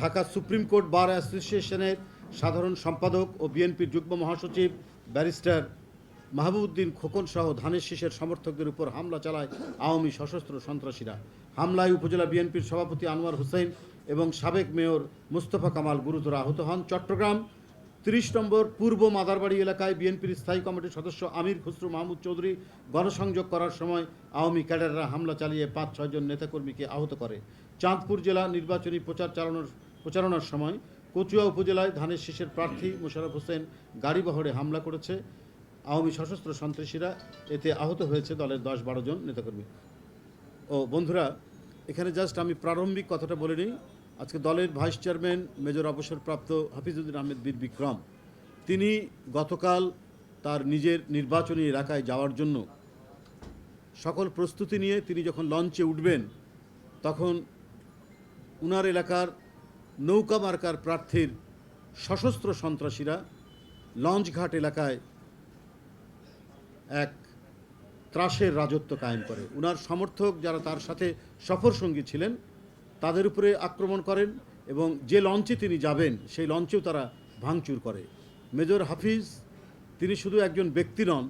Dhaka supreme court bar অ্যাসোসিয়েশনের সাধারণ সম্পাদক ও বিএনপির যুগ্ম মহাসচিব ব্যারিস্টার মাহবুবউদ্দিন খোকন সহ ধানের শীষের সমর্থকদের উপর হামলা চালায় আওয়ামী সশস্ত্র সন্ত্রাসীরা। হামলায় উপজেলা বিএনপির সভাপতি আনোয়ার হোসেন এবং সাবেক মেয়র মুস্তফা কামাল গুরুতর আহত হন। চট্টগ্রাম ৩০ নম্বর পূর্ব মাদারবাড়ি এলাকায় বিএনপির স্থায়ী কমিটির সদস্য আমির খুসরু মাহমুদ চৌধুরী গণসংযোগ করার সময় আওয়ামী ক্যাডাররা হামলা চালিয়ে ৫-৬ জন নেতাকর্মীকে আহত করে। চাঁদপুর জেলা নির্বাচনী প্রচারণার সময় কচুয়া উপজেলায় ধানের শীষের প্রার্থী মোশাররফ হোসেন গাড়িবহরে হামলা করেছে আওয়ামী সশস্ত্র সন্ত্রাসীরা। এতে আহত হয়েছে দলের ১০-১২ জন নেতাকর্মী। ও বন্ধুরা, এখানে জাস্ট আমি প্রারম্ভিক কথাটা বলে নিই। আজকে দলের ভাইস চেয়ারম্যান মেজর অবসরপ্রাপ্ত হাফিজউদ্দিন আহমেদ বীর বিক্রম তিনি গতকাল তার নিজের নির্বাচনী এলাকায় যাওয়ার জন্য সকল প্রস্তুতি নিয়ে তিনি যখন লঞ্চে উঠবেন তখন উনার এলাকার নৌকা মার্কার প্রার্থীর সশস্ত্র সন্ত্রাসীরা লঞ্চঘাট এলাকায় এক ত্রাসের রাজত্ব কায়েম করে। উনার সমর্থক যারা তার সাথে সফর সঙ্গী ছিলেন তাদের উপরে আক্রমণ করেন এবং যে লঞ্চে তিনি যাবেন সেই লঞ্চেও তারা ভাঙচুর করে। মেজর হাফিজ তিনি শুধু একজন ব্যক্তি নন,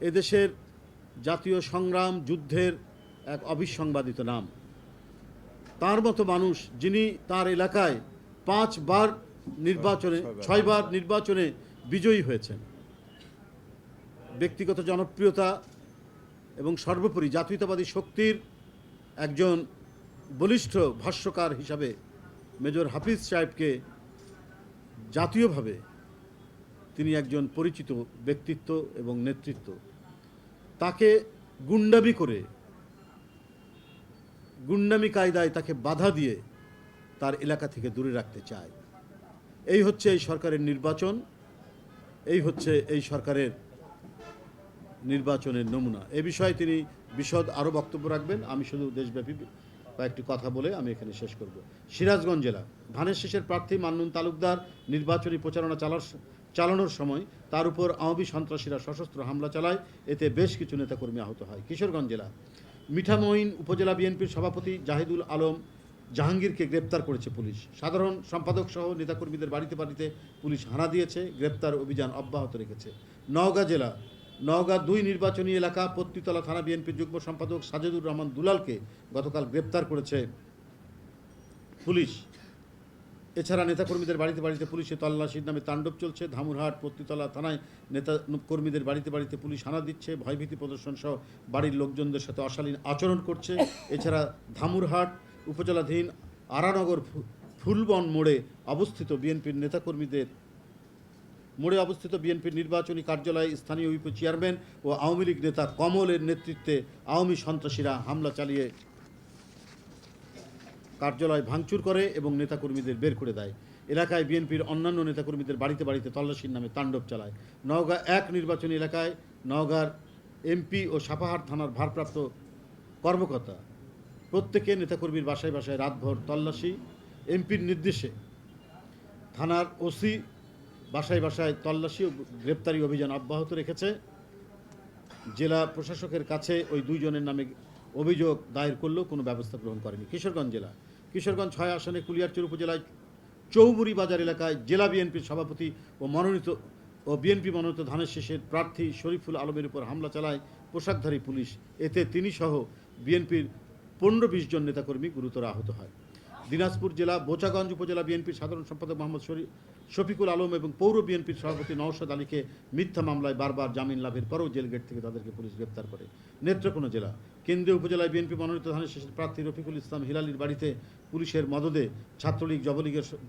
এদেশের জাতীয় সংগ্রাম যুদ্ধের এক অবিসংবাদিত নাম। তার মতো মানুষ যিনি তার এলাকায় 6বার নির্বাচনে বিজয়ী হয়েছেন, ব্যক্তিগত জনপ্রিয়তা এবং সর্বোপরি জাতীয়তাবাদী শক্তির একজন বলিষ্ঠ ভাষ্যকার হিসাবে মেজর হাফিজ সাহেবকে জাতীয়ভাবে তিনি একজন পরিচিত ব্যক্তিত্ব এবং নেতৃত্ব। তাকে গুন্ডামি কায়দায় তাকে বাধা দিয়ে তার এলাকা থেকে দূরে রাখতে চায়। এই হচ্ছে এই সরকারের নির্বাচন, এই হচ্ছে এই সরকারের নির্বাচনের নমুনা। এ বিষয়ে তিনি বিশদ আরও বক্তব্য রাখবেন। আমি শুধু দেশব্যাপী কয়েকটি কথা বলে আমি এখানে শেষ করব। সিরাজগঞ্জ জেলা ধানের শীষের প্রার্থী মান্নুন তালুকদার নির্বাচনী প্রচারণা চালানোর সময় তার উপর আওয়ামী সন্ত্রাসীরা সশস্ত্র হামলা চালায়, এতে বেশ কিছু নেতাকর্মী আহত হয়। কিশোরগঞ্জ জেলা মিঠামইন উপজেলা বিএনপির সভাপতি জাহিদুল আলম জাহাঙ্গীরকে গ্রেপ্তার করেছে পুলিশ। সাধারণ সম্পাদক সহ নেতাকর্মীদের বাড়িতে বাড়িতে পুলিশ হানা দিয়েছে, গ্রেপ্তার অভিযান অব্যাহত রেখেছে। নওগাঁ জেলা নওগাঁ ২ নির্বাচনী এলাকা পত্নীতলা থানা বিএনপির যুগ্ম সম্পাদক সাজেদুর রহমান দুলালকে গতকাল গ্রেপ্তার করেছে পুলিশ। এছাড়া নেতাকর্মীদের বাড়িতে বাড়িতে পুলিশের তল্লাশির নামে তাণ্ডব চলছে। ধামুরহাট পত্নীতলা থানায় নেতা কর্মীদের বাড়িতে বাড়িতে পুলিশ হানা দিচ্ছে, ভয়ভীতি প্রদর্শন সহ বাড়ির লোকজনদের সাথে অশালীন আচরণ করছে। এছাড়া ধামুরহাট উপজেলাধীন আরানগর ফুলবন মোড়ে অবস্থিত বিএনপির নির্বাচনী কার্যালয়ে স্থানীয় ইউপি চেয়ারম্যান ও আওয়ামী লীগ নেতা কমলের নেতৃত্বে আওয়ামী সন্ত্রাসীরা হামলা চালিয়ে কার্যালয় ভাঙচুর করে এবং নেতাকর্মীদের বের করে দেয়। এলাকায় বিএনপির অন্যান্য নেতাকর্মীদের বাড়িতে বাড়িতে তল্লাশির নামে তাণ্ডব চালায়। নওগাঁ ১ নির্বাচনী এলাকায় নওগাঁর এমপি ও সাপাহার থানার ভারপ্রাপ্ত কর্মকর্তা প্রত্যেকে নেতাকর্মীর বাসায় বাসায় রাতভর তল্লাশি। এমপির নির্দেশে থানার ওসি বাসায় বাসায় তল্লাশি ও গ্রেপ্তারি অভিযান অব্যাহত রেখেছে। জেলা প্রশাসকের কাছে ওই 2 জনের নামে অভিযোগ দায়ের করলেও কোনো ব্যবস্থা গ্রহণ করেনি। কিশোরগঞ্জ 6 আসনে কুলিয়ারচর উপজেলায় চৌবুরী বাজার এলাকায় জেলা বিএনপির সভাপতি ও বিএনপি মনোনীত ধানের শীষের প্রার্থী শরীফুল আলমের উপর হামলা চালায় পোশাকধারী পুলিশ। এতে তিনি সহ বিএনপির 15-20 জন নেতাকর্মী গুরুতর আহত হয়। দিনাজপুর জেলা বোচাগঞ্জ উপজেলা বিএনপির সাধারণ সম্পাদক মোহাম্মদ শফিকুল আলম এবং পৌর বিএনপির সভাপতি নওশাদ আলীকে মিথ্যা মামলায় বারবার জামিন লাভের পরও জেলগেট থেকে তাদেরকে পুলিশ গ্রেপ্তার করে। নেত্রকোনা জেলা কেন্দ্রীয় উপজেলায় বিএনপি মনোনীত ধানের শীষের প্রার্থী রফিকুল ইসলাম হিলালির বাড়িতে পুলিশের মদদে ছাত্রলীগ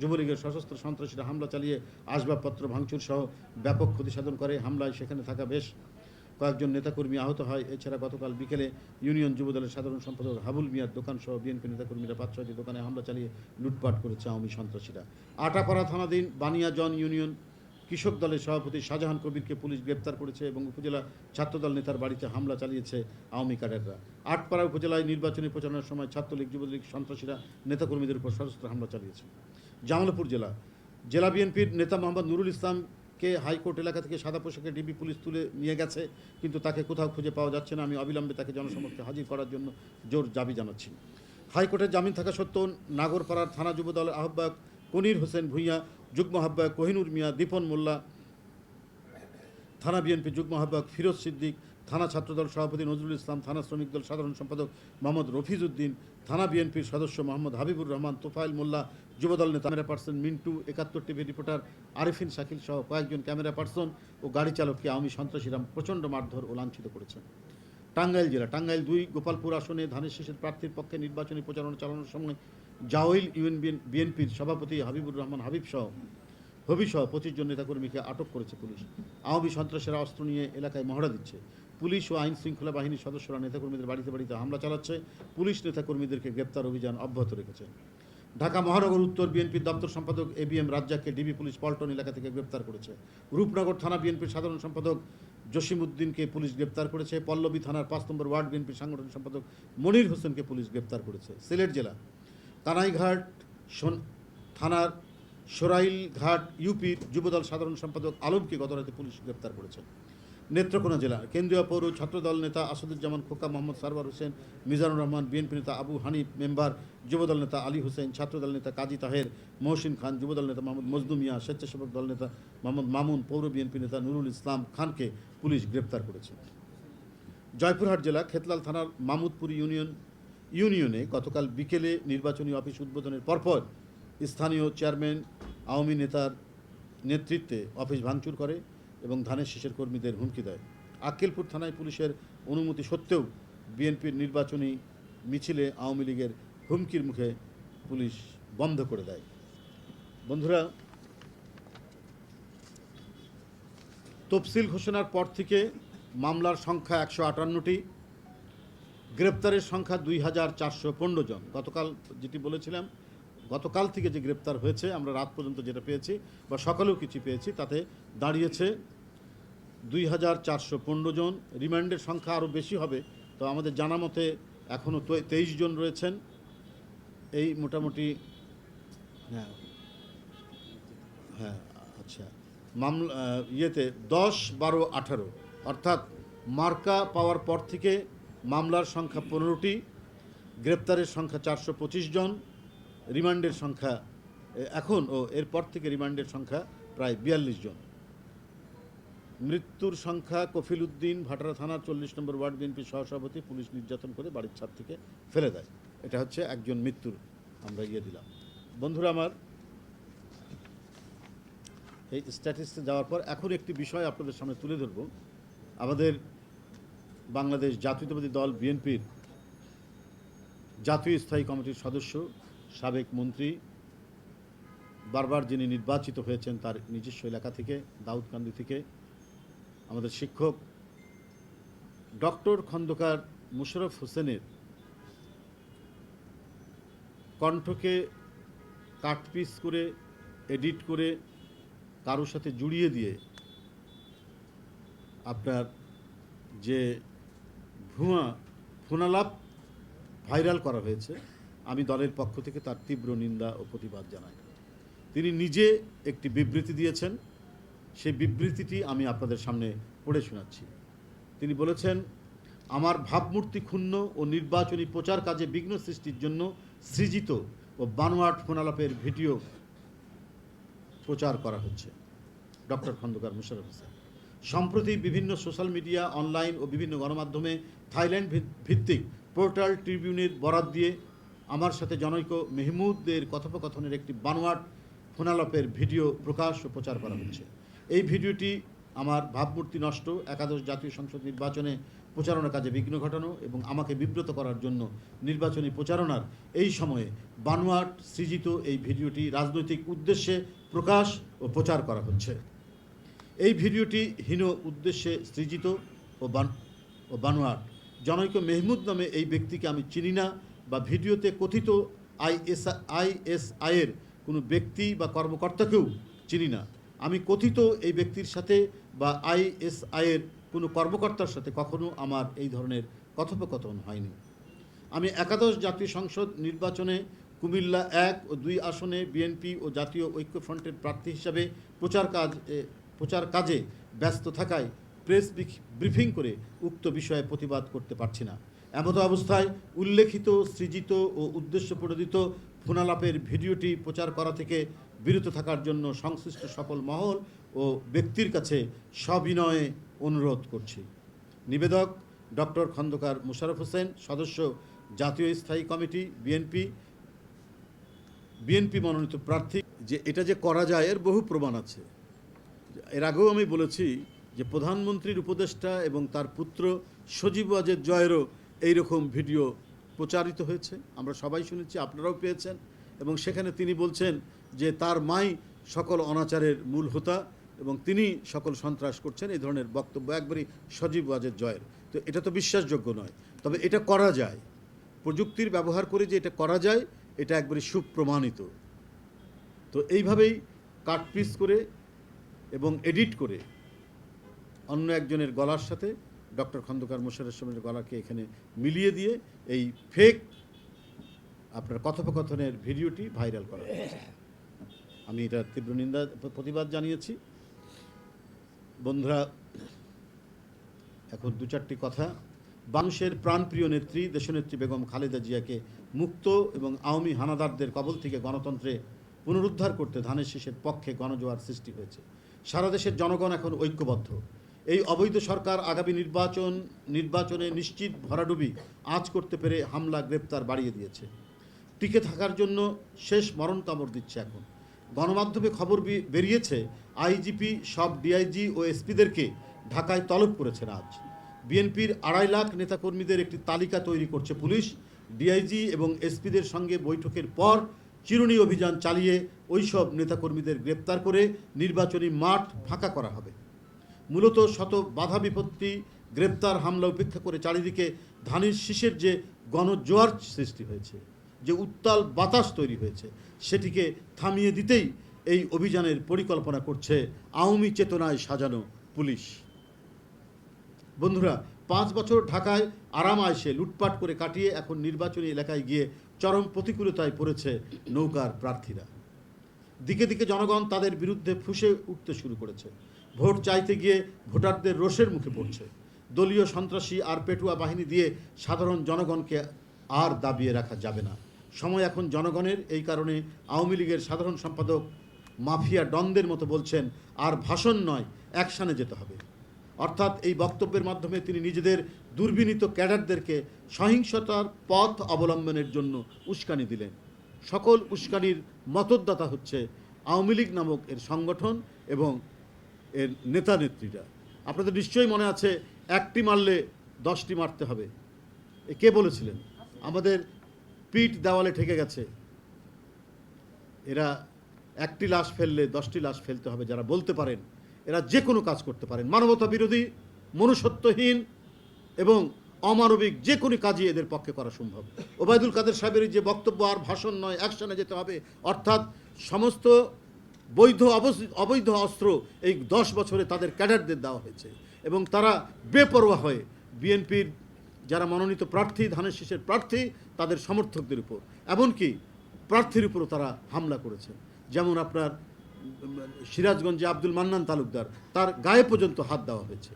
যুবলীগের সশস্ত্র সন্ত্রাসীরা হামলা চালিয়ে আসবাবপত্র ভাঙচুর সহ ব্যাপক ক্ষতি সাধন করে। হামলায় সেখানে থাকা বেশ কয়েকজন নেতাকর্মী আহত হয়। এছাড়া গতকাল বিকেলে ইউনিয়ন যুবদলের সাধারণ সম্পাদক হাবুল মিয়ার দোকানসহ বিএনপি নেতাকর্মীরা 5-6টি দোকানে হামলা চালিয়ে লুটপাট করেছে আওয়ামী সন্ত্রাসীরা। আটাপাড়া থানাধীন বানিয়াজন ইউনিয়ন কৃষক দলের সভাপতি শাহজাহান কবিরকে পুলিশ গ্রেপ্তার করেছে এবং উপজেলা ছাত্রদল নেতার বাড়িতে হামলা চালিয়েছে আওয়ামী ক্যাডাররা। আটপাড়া উপজেলায় নির্বাচনী প্রচারণার সময় ছাত্রলীগ যুবলীগ সন্ত্রাসীরা নেতাকর্মীদের উপর সশস্ত্র হামলা চালিয়েছে। জামালপুর জেলা বিএনপির নেতা মোহাম্মদ নুরুল ইসলামকে হাইকোর্ট এলাকা থেকে সাদা পোশাকে ডিবি পুলিশ তুলে নিয়ে গেছে, কিন্তু তাকে কোথাও খুঁজে পাওয়া যাচ্ছে না। আমি অবিলম্বে তাকে জনসমক্ষে হাজির করার জন্য জোর দাবি জানাচ্ছি। হাইকোর্টের জামিন থাকা সত্ত্বেও নাগরপাড়ার থানা যুবদলের আহ্বায়ক কনির হোসেন ভূঁইয়া, যুগ্ম আহ্বায়ক কোহিনুর মিয়া, দীপন মোল্লা, থানা বিএনপি যুগ্ম আহ্বায়ক ফিরোজ সিদ্দিক, থানা ছাত্রদল সভাপতি নজরুল ইসলাম, থানা শ্রমিক দল সাধারণ সম্পাদক মোহাম্মদ রফিজউদ্দিন, থানা বিএনপির সদস্য মোহাম্মদ হাবিবুর রহমান, তোফায়েল মোল্লা, যুবদল নেতা camera person Mintu, ৭১ TV reporter Arifin Shakil সহ কয়েকজন ক্যামেরা পার্সন ও গাড়ি চালককে আওয়ামী সন্ত্রাসীরা প্রচণ্ড মারধর ও লাঞ্ছিত করেছেন। টাঙ্গাইল জেলা, টাঙ্গাইল ২ গোপালপুর আসনে ধানের শীষের প্রার্থীর পক্ষে নির্বাচনী প্রচারণা চালানোর সময় জাওইল ইউনিয়ন বিএনপির সভাপতি হাবিবুর রহমান হাবিব সহ ২৫ জন নেতাকর্মীকে আটক করেছে পুলিশ। আওয়ামী সন্ত্রাসীরা অস্ত্র নিয়ে এলাকায় মহড়া দিচ্ছে। পুলিশ ও আইন শৃঙ্খলা বাহিনীর সদস্যরা নেতাকর্মীদের বাড়িতে বাড়িতে হামলা চালাচ্ছে। পুলিশ নেতাকর্মীদেরকে গ্রেপ্তার অভিযান অব্যাহত রেখেছে। ঢাকা মহানগর উত্তর বিএনপির দপ্তর সম্পাদক এবিএম রাজ্জাককে ডিবি পুলিশ পল্টন এলাকা থেকে গ্রেপ্তার করেছে। রূপনগর থানা বিএনপির সাধারণ সম্পাদক জসিমউদ্দিনকে পুলিশ গ্রেপ্তার করেছে। পল্লবী থানার ৫ নম্বর ওয়ার্ড বিএনপির সাংগঠনিক সম্পাদক মনির হোসেনকে পুলিশ গ্রেপ্তার করেছে। সিলেট জেলা, কানাইঘাট থানার সরাইলঘাট ইউপির যুবদল সাধারণ সম্পাদক আলমকে গতরাতে পুলিশ গ্রেপ্তার করেছে। নেত্রকোনা জেলা, কেন্দ্রীয় পৌর ছাত্রদল নেতা আসাদুজ্জামান খোকা, মোহাম্মদ সারওয়ার হোসেন, মিজানুর রহমান, বিএনপি নেতা আবু হানিফ মেম্বার, যুবদল নেতা আলী হোসেন, ছাত্রদল নেতা কাজী তাহের, মহসিন খান, যুবদল নেতা মোহাম্মদ মজনু মিয়া, স্বেচ্ছাসেবক দল নেতা মোহাম্মদ মামুন, পৌর বিএনপি নেতা নুরুল ইসলাম খানকে পুলিশ গ্রেপ্তার করেছে। জয়পুরহাট জেলা, খেতলাল থানার মামুদপুর ইউনিয়নে গতকাল বিকেলে নির্বাচনী অফিস উদ্বোধনের পরপর স্থানীয় চেয়ারম্যান আওয়ামী নেতার নেতৃত্বে অফিস ভাঙচুর করে এবং ধানের শীষের কর্মীদের হুমকি দেয়। আক্কেলপুর থানায় পুলিশের অনুমতি সত্ত্বেও বিএনপির নির্বাচনী মিছিলে আওয়ামী লীগের হুমকির মুখে পুলিশ বন্ধ করে দেয়। বন্ধুরা, তফসিল ঘোষণার পর থেকে মামলার সংখ্যা ১৫৮টি, গ্রেপ্তারের সংখ্যা ২,৪১৫ জন। গতকাল যেটি বলেছিলাম, গতকাল থেকে যে গ্রেপ্তার হয়েছে, আমরা রাত পর্যন্ত যেটা পেয়েছি বা সকালেও কিছু পেয়েছি, তাতে দাঁড়িয়েছে ২,৪১৫ জন। রিমান্ডের সংখ্যা আরও বেশি হবে। তো আমাদের জানা মতে এখনও ২৩ জন রয়েছেন। এই মোটামুটি হ্যাঁ আচ্ছা, মামলা ১০, ১২, ১৮ অর্থাৎ মার্কা পাওয়ার পর থেকে মামলার সংখ্যা ১৫টি, গ্রেপ্তারের সংখ্যা ৪২৫ জন, রিমান্ডের সংখ্যা এরপর থেকে রিমান্ডের সংখ্যা প্রায় ৪২ জন। মৃত্যুর সংখ্যা কফিল উদ্দিন, ভাটারা থানার ৪০ নম্বর ওয়ার্ড বিএনপির সহসভাপতি, পুলিশ নির্যাতন করে বাড়ির ছাদ থেকে ফেলে দেয়। এটা হচ্ছে একজন মৃত্যুর আমরা দিলাম। বন্ধুরা আমার, এই স্ট্যাটিস্টিক্সে যাওয়ার পর এখন একটি বিষয় আপনাদের সামনে তুলে ধরব। আমাদের বাংলাদেশ জাতীয়তাবাদী দল বিএনপির জাতীয় স্থায়ী কমিটির সদস্য, সাবেক মন্ত্রী, বারবার যিনি নির্বাচিত হয়েছেন তার নিজস্ব এলাকা থেকে, দাউদকান্দি থেকে, আমাদের শিক্ষক ডক্টর খন্দকার মুশাররফ হোসেনের কণ্ঠকে কাটপিস করে, এডিট করে, কারোর সাথে জুড়িয়ে দিয়ে আপনার যে ফোনালাপ ভাইরাল করা হয়েছে, আমি দলের পক্ষ থেকে তার তীব্র নিন্দা ও প্রতিবাদ জানাই। তিনি নিজে একটি বিবৃতি দিয়েছেন, সেই বিবৃতিটি আমি আপনাদের সামনে পড়ে শোনাচ্ছি। তিনি বলেছেন, আমার ভাবমূর্তি ক্ষুণ্ণ ও নির্বাচনী প্রচার কাজে বিঘ্ন সৃষ্টির জন্য সৃজিত ও বানোয়াট ফোনালাপের ভিডিও প্রচার করা হচ্ছে। ডক্টর খন্দকার মুশাররফ হোসেন সম্প্রতি বিভিন্ন সোশ্যাল মিডিয়া, অনলাইন ও বিভিন্ন গণমাধ্যমে থাইল্যান্ড ভিত্তিক পোর্টাল ট্রিবিউনের বরাত দিয়ে আমার সাথে জনৈক মেহমুদের কথোপকথনের একটি বানোয়াট ফোনালাপের ভিডিও প্রকাশ ও প্রচার করা হচ্ছে। এই ভিডিওটি আমার ভাবমূর্তি নষ্ট, একাদশ জাতীয় সংসদ নির্বাচনে প্রচারণা কাজে বিঘ্ন ঘটানো এবং আমাকে বিব্রত করার জন্য নির্বাচনী প্রচারণার এই সময়ে বানোয়াট সৃজিত এই ভিডিওটি রাজনৈতিক উদ্দেশ্যে প্রকাশ ও প্রচার করা হচ্ছে। এই ভিডিওটি হীন উদ্দেশ্যে সৃজিত ও বানোয়াট। জনৈক মেহমুদ নামে এই ব্যক্তিকে আমি চিনি না বা ভিডিওতে কথিত আইএসআইয়ের কোনো ব্যক্তি বা কর্মকর্তাকেও চিনি না। আমি কথিত এই ব্যক্তির সাথে বা আইএসআইয়ের কোনো কর্মকর্তার সাথে কখনো আমার এই ধরনের কথোপকথন হয়নি। আমি একাদশ জাতীয় সংসদ নির্বাচনে কুমিল্লা ১ ও ২ আসনে বিএনপি ও জাতীয় ঐক্যফ্রন্টের প্রার্থী হিসাবে প্রচার কাজে ব্যস্ত থাকায় প্রেস ব্রিফিং করে উক্ত বিষয়ে প্রতিবাদ করতে পারছি না। এমতো অবস্থায় উল্লেখিত, সৃজিত ও উদ্দেশ্য প্রণোদিত ফোনালাপের ভিডিওটি প্রচার করা থেকে বিরত থাকার জন্য সংশ্লিষ্ট সকল মহল ও ব্যক্তির কাছে সবিনয়ে অনুরোধ করছি। নিবেদক ডক্টর খন্দকার মোশাররফ হোসেন, সদস্য জাতীয় স্থায়ী কমিটি বিএনপি মনোনীত প্রার্থী। যে এটা যে করা যায় এর বহু প্রমাণ আছে। এর আগেও আমি বলেছি যে প্রধানমন্ত্রীর উপদেষ্টা এবং তার পুত্র সজীব ওয়াজেদ জয়েরও এইরকম ভিডিও প্রচারিত হয়েছে, আমরা সবাই শুনেছি, আপনারাও পেয়েছেন। এবং সেখানে তিনি বলছেন যে তার মাই সকল অনাচারের মূল হোতা এবং তিনি সকল সন্ত্রাস করছেন, এই ধরনের বক্তব্য একবারই সজীব ওয়াজেদ জয়ের। তো এটা তো বিশ্বাসযোগ্য নয়, তবে এটা করা যায়, প্রযুক্তির ব্যবহার করে যে এটা করা যায় এটা একবারই সুপ্রমাণিত। তো এইভাবেই কাটপিস করে এবং এডিট করে অন্য একজনের গলার সাথে ডক্টর খন্দকার মোশাররফ হোসেনের গলাকে এখানে মিলিয়ে দিয়ে এই ফেক আপনার কথোপকথনের ভিডিওটি ভাইরাল করা হয়েছে। আমি এটা তীব্র নিন্দা প্রতিবাদ জানিয়েছি। বন্ধুরা, এখন দু চারটি কথা। বাংলাদেশের প্রাণপ্রিয় নেত্রী দেশনেত্রী বেগম খালেদা জিয়াকে মুক্ত এবং আওয়ামী হানাদারদের কবল থেকে গণতন্ত্রে পুনরুদ্ধার করতে ধানের শীষের পক্ষে গণজোয়ার সৃষ্টি হয়েছে। সারা দেশের জনগণ এখন ঐক্যবদ্ধ। এই অবৈধ সরকার আগামী নির্বাচনে নিশ্চিত ভরাডুবি আঁচ করতে পেরে হামলা গ্রেপ্তার বাড়িয়ে দিয়েছে। টিকে থাকার জন্য শেষ মরণ কামড় দিচ্ছে। এখন গণমাধ্যমে খবর বেরিয়েছে আইজিপি সব ডিআইজি ও এসপিদেরকে ঢাকায় তলব করেছেন আজ। বিএনপির 2.5 লাখ নেতাকর্মীদের একটি তালিকা তৈরি করছে পুলিশ। ডিআইজি এবং এসপিদের সঙ্গে বৈঠকের পর চিরুনি অভিযান চালিয়ে ওইসব নেতাকর্মীদের গ্রেপ্তার করে নির্বাচনী মাঠ ফাঁকা করা হবে। মূলত শত বাধা বিপত্তি, গ্রেপ্তার, হামলা উপেক্ষা করে চারিদিকে ধানের শীষের যে গণজোয়ার সৃষ্টি হয়েছে, যে উত্তাল বাতাস তৈরি হয়েছে, সেটিকে থামিয়ে দিতেই এই অভিযানের পরিকল্পনা করছে আওয়ামী চেতনায় সাজানো পুলিশ। বন্ধুরা, 5 বছর ঢাকায় আরাম আয়েশে লুটপাট করে কাটিয়ে এখন নির্বাচনী এলাকায় গিয়ে চরম প্রতিকূলতায় পড়েছে নৌকার প্রার্থীরা। দিকে দিকে জনগণ তাদের বিরুদ্ধে ফুঁসে উঠতে শুরু করেছে। ভোট চাইতে গিয়ে ভোটারদের রোষের মুখে পড়ছে। দলীয় সন্ত্রাসী আর পেটুয়া বাহিনী দিয়ে সাধারণ জনগণকে আর দাবিয়ে রাখা যাবে না। সময় এখন জনগণের। এই কারণে আওয়ামী লীগের সাধারণ সম্পাদক মাফিয়া ডনদের মতো বলছেন, আর ভাষণ নয়, অ্যাকশানে যেতে হবে। অর্থাৎ এই বক্তব্যের মাধ্যমে তিনি নিজেদের দুর্বিনীত ক্যাডারদেরকে সহিংসতার পথ অবলম্বনের জন্য উস্কানি দিলেন। সকল উস্কানির মতদাতা হচ্ছে আওয়ামী লীগ নামক এর সংগঠন এবং এর নেতা নেত্রীরা। আপনাদের নিশ্চয়ই মনে আছে, একটি মারলে 10টি মারতে হবে। কে বলেছিলেন? আমাদের পিঠ দেওয়ালে ঠেকে গেছে। এরা একটি লাশ ফেললে 10টি লাশ ফেলতে হবে। যারা বলতে পারেন, এরা যে কোনো কাজ করতে পারেন। মানবতা বিরোধী, মনুষ্যত্বহীন এবং অমানবিক যে কোনো কাজই এদের পক্ষে করা সম্ভব। ওবায়দুল কাদের সাহেবের যে বক্তব্য, আর ভাষণ নয়, অ্যাকশনে যেতে হবে, অর্থাৎ সমস্ত বৈধ অবৈধ অস্ত্র এই 10 বছরে তাদের ক্যাডারদের দেওয়া হয়েছে এবং তারা বেপরোয়া হয়ে বিএনপির যারা মনোনীত প্রার্থী, ধানের শীষের প্রার্থী, তাদের সমর্থকদের উপর, এমনকি প্রার্থীর উপরও তারা হামলা করেছে। যেমন আপনার সিরাজগঞ্জে আব্দুল মান্নান তালুকদার, তার গায়ে পর্যন্ত হাত দেওয়া হয়েছে।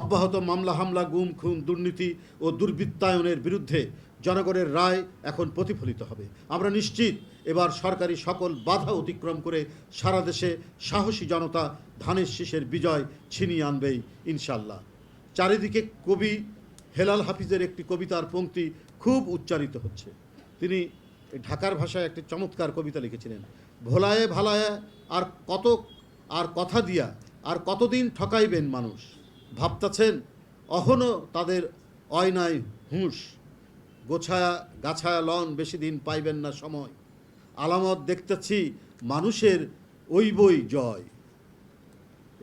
অব্যাহত মামলা, হামলা, গুম, খুন, দুর্নীতি ও দুর্বৃত্তায়নের বিরুদ্ধে জনগণের রায় এখন প্রতিফলিত হবে। আমরা নিশ্চিত এবার সরকারি সকল বাধা অতিক্রম করে সারা দেশে সাহসী জনতা ধানের শীষের বিজয় ছিনিয়ে আনবেই ইনশাল্লাহ। চারিদিকে কবি হেলাল হাফিজের একটি কবিতার পংক্তি খুব উচ্চারিত হচ্ছে। তিনি ঢাকার ভাষায় একটি চমৎকার কবিতা লিখেছিলেন। ভোলায়ে ভালায়ে আর কথা দিয়া আর কতদিন ঠকাইবেন মানুষ, ভাবতাছেন অহনো তাদের অয়নায় হুঁশ, গাছায়া লন বেশি দিন পাইবেন না সময়, আলামত দেখতেছি মানুষের ওই বই জয়।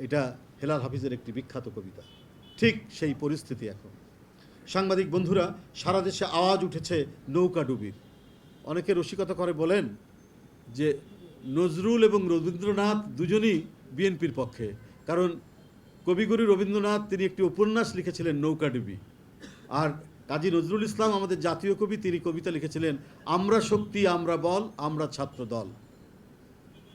এটা হেলাল হাফিজের একটি বিখ্যাত কবিতা। ঠিক সেই পরিস্থিতি এখন। সাংবাদিক বন্ধুরা, সারা দেশে আওয়াজ উঠেছে নৌকা ডুবির। অনেকে রসিকতা করে বলেন যে নজরুল এবং রবীন্দ্রনাথ দুজনই বিএনপির পক্ষে, কারণ কবিগুরু রবীন্দ্রনাথ তিনি একটি উপন্যাস লিখেছিলেন নৌকাডুবি, আর কাজী নজরুল ইসলাম আমাদের জাতীয় কবি, তিনি কবিতা লিখেছিলেন আমরা শক্তি, আমরা বল, আমরা ছাত্র দল।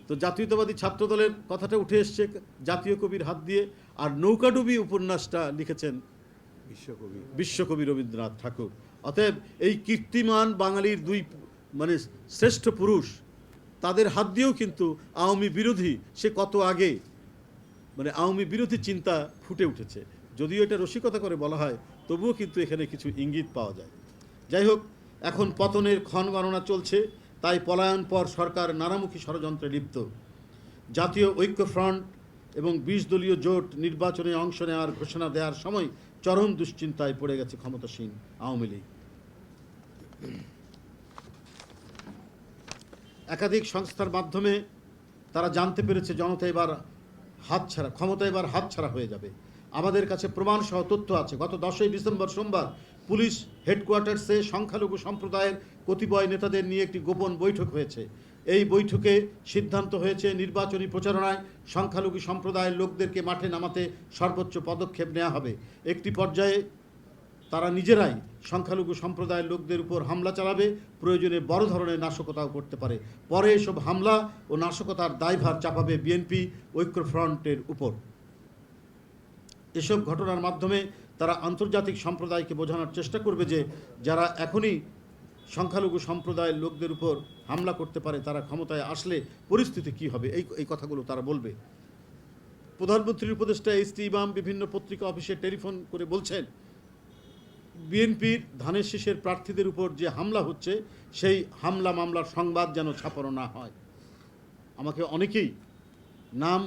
তো জাতীয়তাবাদী ছাত্র দলের কথাটা উঠে এসছে জাতীয় কবির হাত দিয়ে, আর নৌকাডুবি উপন্যাসটা লিখেছেন বিশ্বকবি রবীন্দ্রনাথ ঠাকুর। অতএব এই কীর্তিমান বাঙালির দুই মানে শ্রেষ্ঠ পুরুষ, তাদের হাত দিয়েও কিন্তু আওয়ামী বিরোধী সে কত আগে মানে আওয়ামী বিরোধী চিন্তা ফুটে উঠেছে। যদিও এটা রসিকতা করে বলা হয়, তবুও কিন্তু এখানে কিছু ইঙ্গিত পাওয়া যায়। যাই হোক, এখন পতনের ক্ষণ গণনা চলছে, তাই পলায়ন পর সরকার নানামুখী ষড়যন্ত্রে লিপ্ত। জাতীয় ঐক্য ফ্রন্ট এবং ২০ দলীয় জোট নির্বাচনে অংশ নেওয়ার ঘোষণা দেওয়ার সময় চরম দুশ্চিন্তায় পড়ে গেছে ক্ষমতাসীন আওয়ামী লীগ। একাধিক সংস্থার মাধ্যমে তারা জানতে পেরেছে জনতা এবার হাতছাড়া, ক্ষমতা এবার হাতছাড়া হয়ে যাবে। আমাদের কাছে প্রমাণ সহ তথ্য আছে। গত 10ই ডিসেম্বর সোমবার পুলিশ হেডকোয়ার্টার্সে সংখ্যালঘু সম্প্রদায়ের কতিপয় নেতাদের নিয়ে একটি গোপন বৈঠক হয়েছে। এই বৈঠকে সিদ্ধান্ত হয়েছে নির্বাচনী প্রচারণায় সংখ্যালঘু সম্প্রদায়ের লোকদেরকে মাঠে নামাতে সর্বোচ্চ পদক্ষেপ নেওয়া হবে। একটি পর্যায়ে তারা নিজেরাই সংখ্যালঘু সম্প্রদায়ের লোকদের উপর হামলা চালাবে, প্রয়োজনে বড় ধরনের নাশকতাও করতে পারে। পরে এসব হামলা ও নাশকতার দায়ভার চাপাবে বিএনপি ঐক্যফ্রন্টের উপর। এসব ঘটনার মাধ্যমে তারা আন্তর্জাতিক সম্প্রদায়কে বোঝানোর চেষ্টা করবে যে যারা এখনই সংখ্যালঘু সম্প্রদায়ের লোকদের উপর হামলা করতে পারে, তারা ক্ষমতায় আসলে পরিস্থিতি কী হবে, এই কথাগুলো তারা বলবে। প্রধানমন্ত্রীর উপদেষ্টা এস.টি. ইমাম বিভিন্ন পত্রিকা অফিসে টেলিফোন করে বলছেন, বিএনপির ধানের শীষের প্রার্থীদের উপর যে হামলা হচ্ছে, সেই হামলা মামলার সংবাদ যেন ছাপানো না হয়। আমাকে অনেকেই নাম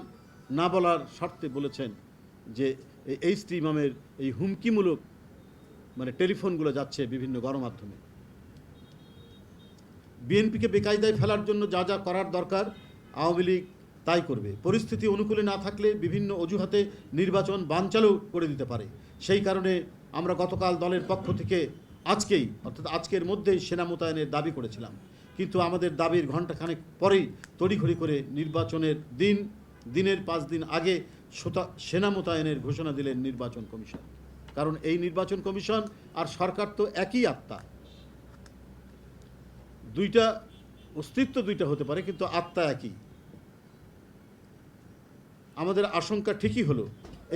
না বলার শর্তে বলেছেন যে এস.টি. ইমামের এই হুমকিমূলক মানে টেলিফোনগুলো যাচ্ছে বিভিন্ন গণমাধ্যমে। বিএনপিকে বেকায়দায় ফেলার জন্য যা যা করার দরকার আওয়ামী লীগ তাই করবে। পরিস্থিতি অনুকূলে না থাকলে বিভিন্ন অজুহাতে নির্বাচন বানচালও করে দিতে পারে। সেই কারণে আমরা গতকাল দলের পক্ষ থেকে আজকেই অর্থাৎ আজকের মধ্যেই সেনা মোতায়েনের দাবি করেছিলাম, কিন্তু আমাদের দাবির ঘণ্টাখানেক পরেই তড়িঘড়ি করে নির্বাচনের দিনের 5 দিন আগে সেনা মোতায়েনের ঘোষণা দিলেন নির্বাচন কমিশন। কারণ এই নির্বাচন কমিশন আর সরকার তো একই আত্মা, দুইটা অস্তিত্ব দুইটা হতে পারে কিন্তু আত্মা একই। আমাদের আশঙ্কা ঠিকই হলো,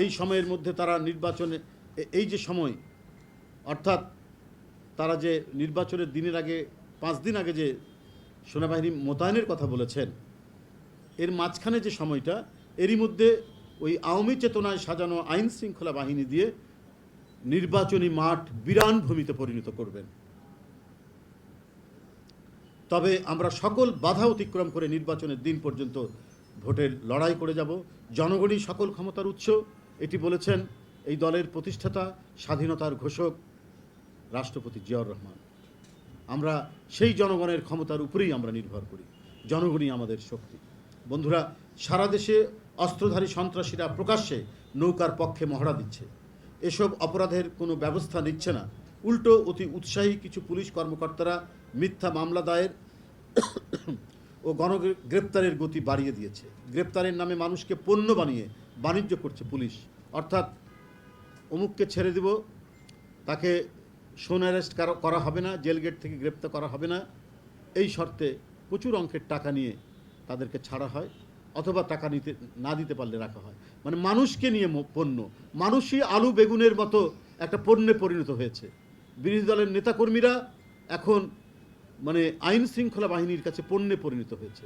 এই সময়ের মধ্যে তারা নির্বাচনে এই যে সময় অর্থাৎ তারা যে নির্বাচনের দিনের আগে 5 দিন আগে যে সেনাবাহিনী মোতায়েনের কথা বলেছেন, এর মাঝখানে যে সময়টা, এরই মধ্যে ওই আওয়ামী চেতনায় সাজানো আইন শৃঙ্খলা বাহিনী দিয়ে নির্বাচনী মাঠ বিরান ভূমিতে পরিণত করবেন। তবে আমরা সকল বাধা অতিক্রম করে নির্বাচনের দিন পর্যন্ত ভোটের লড়াই করে যাব। জনগণই সকল ক্ষমতার উৎস, এটি বলেছেন এই দলের প্রতিষ্ঠাতা, স্বাধীনতার ঘোষক রাষ্ট্রপতি জিয়াউর রহমান। আমরা সেই জনগণের ক্ষমতার উপরেই আমরা নির্ভর করি, জনগণই আমাদের শক্তি। বন্ধুরা, সারা দেশে অস্ত্রধারী সন্ত্রাসীরা প্রকাশ্যে নৌকার পক্ষে মহড়া দিচ্ছে। এসব অপরাধের কোনো ব্যবস্থা নিচ্ছে না, উল্টো অতি উৎসাহী কিছু পুলিশ কর্মকর্তারা মিথ্যা মামলা দায়ের ও গণগ্রেপ্তারের গতি বাড়িয়ে দিয়েছে। গ্রেপ্তারের নামে মানুষকে পণ্য বানিয়ে বাণিজ্য করছে পুলিশ। অর্থাৎ অমুককে ছেড়ে দেব, তাকে শোন অ্যারেস্ট করা হবে না, জেল গেট থেকে গ্রেপ্তার করা হবে না, এই শর্তে প্রচুর অঙ্কের টাকা নিয়ে তাদেরকে ছাড়া হয়, অথবা টাকা না দিতে পারলে রাখা হয়। মানে মানুষকে নিয়ে পণ্য, মানুষই আলু বেগুনের মতো একটা পণ্যে পরিণত হয়েছে। বিরোধী দলের নেতাকর্মীরা এখন মানে আইন শৃঙ্খলা বাহিনীর কাছে পণ্যে পরিণত হয়েছে।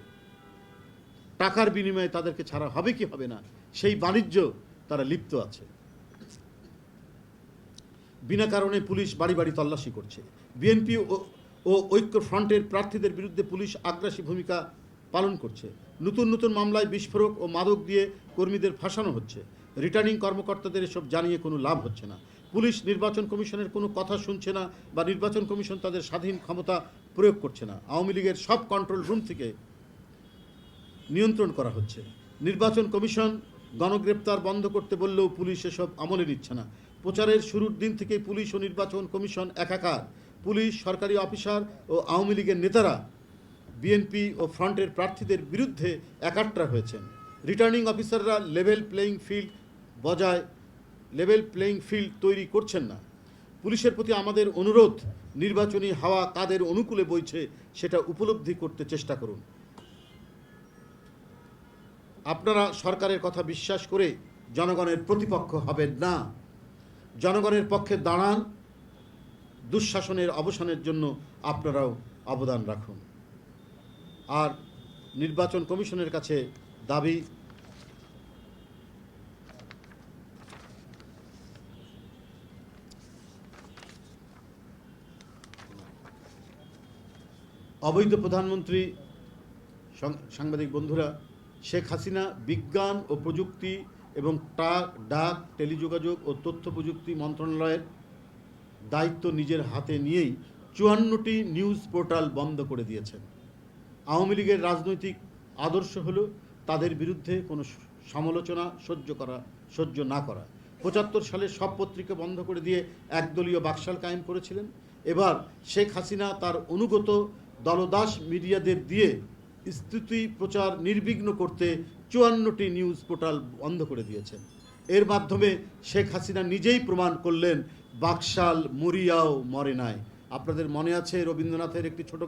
টাকার বিনিময়ে তাদেরকে ছাড়া হবে কি হবে না, সেই বাণিজ্য তারা লিপ্ত আছে। বিনা কারণে পুলিশ বাড়ি বাড়ি তল্লাশি করছে। বিএনপি ও ঐক্য ফ্রন্টের প্রার্থীদের বিরুদ্ধে পুলিশ আগ্রাসী ভূমিকা পালন করছে। নতুন নতুন মামলায় বিস্ফোরক ও মাদক দিয়ে কর্মীদের ফাঁসানো হচ্ছে। রিটার্নিং কর্মকর্তাদের এসব জানিয়ে কোনো লাভ হচ্ছে না। পুলিশ নির্বাচন কমিশনের কোনো কথা শুনছে না, বা নির্বাচন কমিশন তাদের স্বাধীন ক্ষমতা প্রয়োগ করছে না। আওয়ামী লীগের সব কন্ট্রোল রুম থেকে নিয়ন্ত্রণ করা হচ্ছে। নির্বাচন কমিশন গণগ্রেপ্তার বন্ধ করতে বললেও পুলিশ এসব আমলে নিচ্ছে না। প্রচারের শুরুর দিন থেকেই পুলিশ ও নির্বাচন কমিশন একাকার। পুলিশ, সরকারি অফিসার ও আওয়ামী লীগের নেতারা বিএনপি ও ফ্রন্টের প্রার্থীদের বিরুদ্ধে একাট্টা হয়েছেন। রিটার্নিং অফিসাররা লেভেল প্লেয়িং ফিল্ড তৈরি করছেন না। পুলিশের প্রতি আমাদের অনুরোধ, নির্বাচনী হাওয়া কাদের অনুকূলে বইছে সেটা উপলব্ধি করতে চেষ্টা করুন। আপনারা সরকারের কথা বিশ্বাস করে জনগণের প্রতিপক্ষ হবেন না, জনগণের পক্ষে দাঁড়ান। দুঃশাসনের অবসানের জন্য আপনারাও অবদান রাখুন। আর নির্বাচন কমিশনের কাছে দাবি, অবৈধ প্রধানমন্ত্রী, সাংবাদিক বন্ধুরা, শেখ হাসিনা বিজ্ঞান ও প্রযুক্তি এবং ডাক, টেলিযোগাযোগ ও তথ্য প্রযুক্তি মন্ত্রণালয়ের দায়িত্ব নিজের হাতে নিয়েই 54টি নিউজ পোর্টাল বন্ধ করে দিয়েছেন। আওয়ামী লীগের রাজনৈতিক আদর্শ হলো তাদের বিরুদ্ধে কোনো সমালোচনা সহ্য না করা। 75 সালে সব পত্রিকা বন্ধ করে দিয়ে একদলীয় বাকশাল কায়েম করেছিলেন। এবার শেখ হাসিনা তার অনুগত দলদাস মিডিয়াদের দিয়ে স্তুতি প্রচার নির্বিঘ্ন করতে 54টি নিউজ পোর্টাল বন্ধ করে দিয়েছেন। এর মাধ্যমে শেখ হাসিনা নিজেই প্রমাণ করলেন বাকশাল মরিয়াও মরে নাই। আপনাদের মনে আছে রবীন্দ্রনাথের একটি ছোট